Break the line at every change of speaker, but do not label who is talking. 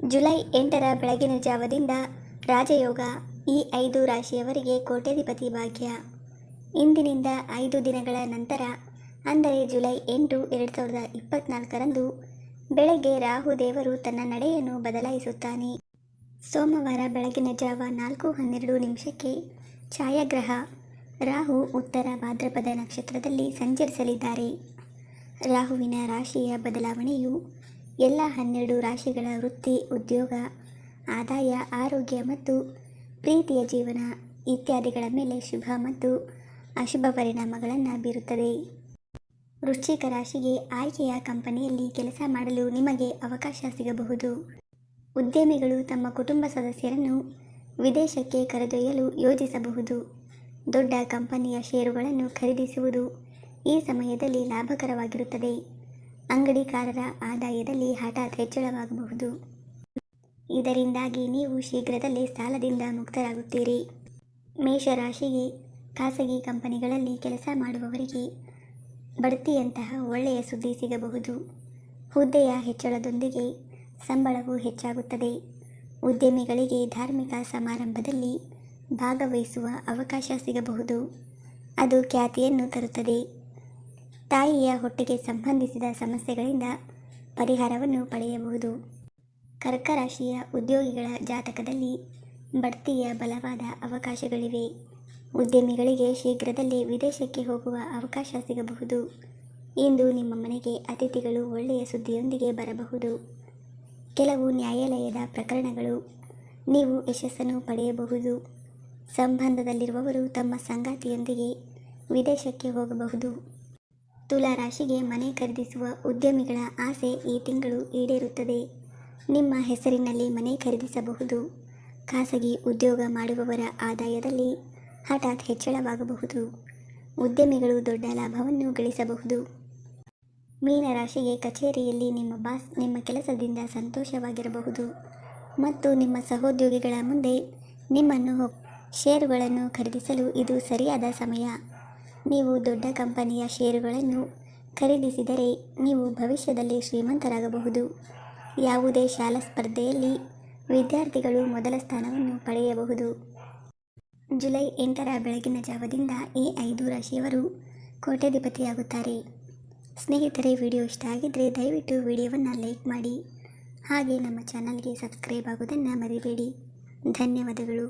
July 8ರ ಬೆಳಗಿನ ಜಾವದಿಂದ ರಾಜಯೋಗ. ಈ 5 ರಾಶಿಯವರಿಗೆ ಕೋಟ್ಯಾಧಿಪತಿ ಭಾಗ್ಯ. ಇಂದಿನಿಂದ 5 ದಿನಗಳ ನಂತರ ಅಂದರೆ ಜುಲೈ 8, 2024ರಂದು ಬೆಳಗ್ಗೆ ರಾಹು ದೇವರು ತನ್ನ ನಡೆಯನ್ನು ಬದಲಾಯಿಸುತ್ತಾನೆ. ಸೋಮವಾರ ಬೆಳಗಿನ ಜಾವ 4:12 ಛಾಯಾಗ್ರಹ ರಾಹು ಉತ್ತರ ಭಾದ್ರಪದ ನಕ್ಷತ್ರದಲ್ಲಿ ಸಂಚರಿಸಲಿದ್ದಾರೆ. ರಾಹುವಿನ ರಾಶಿಯ ಬದಲಾವಣೆಯು ಎಲ್ಲ 12 ರಾಶಿಗಳ ವೃತ್ತಿ, ಉದ್ಯೋಗ, ಆದಾಯ, ಆರೋಗ್ಯ ಮತ್ತು ಪ್ರೀತಿಯ ಜೀವನ ಇತ್ಯಾದಿಗಳ ಮೇಲೆ ಶುಭ ಮತ್ತು ಅಶುಭ ಪರಿಣಾಮಗಳನ್ನು ಬೀರುತ್ತದೆ. ವೃಶ್ಚಿಕ ರಾಶಿಗೆ ಆಯ್ಕೆಯ ಕಂಪನಿಯಲ್ಲಿ ಕೆಲಸ ಮಾಡಲು ನಿಮಗೆ ಅವಕಾಶ ಸಿಗಬಹುದು. ಉದ್ಯಮಿಗಳು ತಮ್ಮ ಕುಟುಂಬ ಸದಸ್ಯರನ್ನು ವಿದೇಶಕ್ಕೆ ಕರೆದೊಯ್ಯಲು ಯೋಜಿಸಬಹುದು. ದೊಡ್ಡ ಕಂಪನಿಯ ಷೇರುಗಳನ್ನು ಖರೀದಿಸುವುದು ಈ ಸಮಯದಲ್ಲಿ ಲಾಭಕರವಾಗಿರುತ್ತದೆ. ಅಂಗಡಿಕಾರರ ಆದಾಯದಲ್ಲಿ ಹಠಾತ್ ಹೆಚ್ಚಳವಾಗಬಹುದು. ಇದರಿಂದಾಗಿ ನೀವು ಶೀಘ್ರದಲ್ಲೇ ಸಾಲದಿಂದ ಮುಕ್ತರಾಗುತ್ತೀರಿ. ಮೇಷರಾಶಿಗೆ ಖಾಸಗಿ ಕಂಪನಿಗಳಲ್ಲಿ ಕೆಲಸ ಮಾಡುವವರಿಗೆ ಬಡ್ತಿಯಂತಹ ಒಳ್ಳೆಯ ಸುದ್ದಿ ಸಿಗಬಹುದು. ಹುದ್ದೆಯ ಹೆಚ್ಚಳದೊಂದಿಗೆ ಸಂಬಳವೂ ಹೆಚ್ಚಾಗುತ್ತದೆ. ಉದ್ಯಮಿಗಳಿಗೆ ಧಾರ್ಮಿಕ ಸಮಾರಂಭದಲ್ಲಿ ಭಾಗವಹಿಸುವ ಅವಕಾಶ ಸಿಗಬಹುದು. ಅದು ಖ್ಯಾತಿಯನ್ನು ತರುತ್ತದೆ. ತಾಯಿಯ ಹೊಟ್ಟೆಗೆ ಸಂಬಂಧಿಸಿದ ಸಮಸ್ಯೆಗಳಿಂದ ಪರಿಹಾರವನ್ನು ಪಡೆಯಬಹುದು. ಕರ್ಕ ರಾಶಿಯ ಉದ್ಯೋಗಿಗಳ ಜಾತಕದಲ್ಲಿ ಬಡ್ತಿಯ ಬಲವಾದ ಅವಕಾಶಗಳಿವೆ. ಉದ್ಯಮಿಗಳಿಗೆ ಶೀಘ್ರದಲ್ಲೇ ವಿದೇಶಕ್ಕೆ ಹೋಗುವ ಅವಕಾಶ ಸಿಗಬಹುದು. ಇಂದು ನಿಮ್ಮ ಮನೆಗೆ ಅತಿಥಿಗಳು ಒಳ್ಳೆಯ ಸುದ್ದಿಯೊಂದಿಗೆ ಬರಬಹುದು. ಕೆಲವು ನ್ಯಾಯಾಲಯದ ಪ್ರಕರಣಗಳು ನೀವು ಯಶಸ್ಸನ್ನು ಪಡೆಯಬಹುದು. ಸಂಬಂಧದಲ್ಲಿರುವವರು ತಮ್ಮ ಸಂಗಾತಿಯೊಂದಿಗೆ ವಿದೇಶಕ್ಕೆ ಹೋಗಬಹುದು. ತುಲಾ ರಾಶಿಗೆ ಮನೆ ಖರೀದಿಸುವ ಉದ್ಯಮಿಗಳ ಆಸೆ ಈ ತಿಂಗಳು ಈಡೇರುತ್ತದೆ. ನಿಮ್ಮ ಹೆಸರಿನಲ್ಲಿ ಮನೆ ಖರೀದಿಸಬಹುದು. ಖಾಸಗಿ ಉದ್ಯೋಗ ಮಾಡುವವರ ಆದಾಯದಲ್ಲಿ ಹಠಾತ್ ಹೆಚ್ಚಳವಾಗಬಹುದು. ಉದ್ಯಮಿಗಳು ದೊಡ್ಡ ಲಾಭವನ್ನು ಗಳಿಸಬಹುದು. ಮೀನರಾಶಿಗೆ ಕಚೇರಿಯಲ್ಲಿ ನಿಮ್ಮ ಬಾಸ್ ನಿಮ್ಮ ಕೆಲಸದಿಂದ ಸಂತೋಷವಾಗಿರಬಹುದು ಮತ್ತು ನಿಮ್ಮ ಸಹೋದ್ಯೋಗಿಗಳ ಮುಂದೆ ನಿಮ್ಮನ್ನು ಷೇರುಗಳನ್ನು ಖರೀದಿಸಲು ಇದು ಸರಿಯಾದ ಸಮಯ. ನೀವು ದೊಡ್ಡ ಕಂಪನಿಯ ಷೇರುಗಳನ್ನು ಖರೀದಿಸಿದರೆ ನೀವು ಭವಿಷ್ಯದಲ್ಲಿ ಶ್ರೀಮಂತರಾಗಬಹುದು. ಯಾವುದೇ ಶಾಲಾ ಸ್ಪರ್ಧೆಯಲ್ಲಿ ವಿದ್ಯಾರ್ಥಿಗಳು ಮೊದಲ ಸ್ಥಾನವನ್ನು ಪಡೆಯಬಹುದು. ಜುಲೈ 8ರ ಬೆಳಗಿನ ಜಾವದಿಂದ ಈ 5 ರಾಶಿಯವರು ಕೋಟ್ಯಾಧಿಪತಿಯಾಗುತ್ತಾರೆ. ಸ್ನೇಹಿತರೆ, ವಿಡಿಯೋ ಇಷ್ಟ ಆಗಿದ್ದರೆ ದಯವಿಟ್ಟು ವಿಡಿಯೋವನ್ನು ಲೈಕ್ ಮಾಡಿ. ಹಾಗೆ ನಮ್ಮ ಚಾನಲ್ಗೆ ಸಬ್ಸ್ಕ್ರೈಬ್ ಆಗೋದನ್ನು ಮರಿಬೇಡಿ. ಧನ್ಯವಾದಗಳು.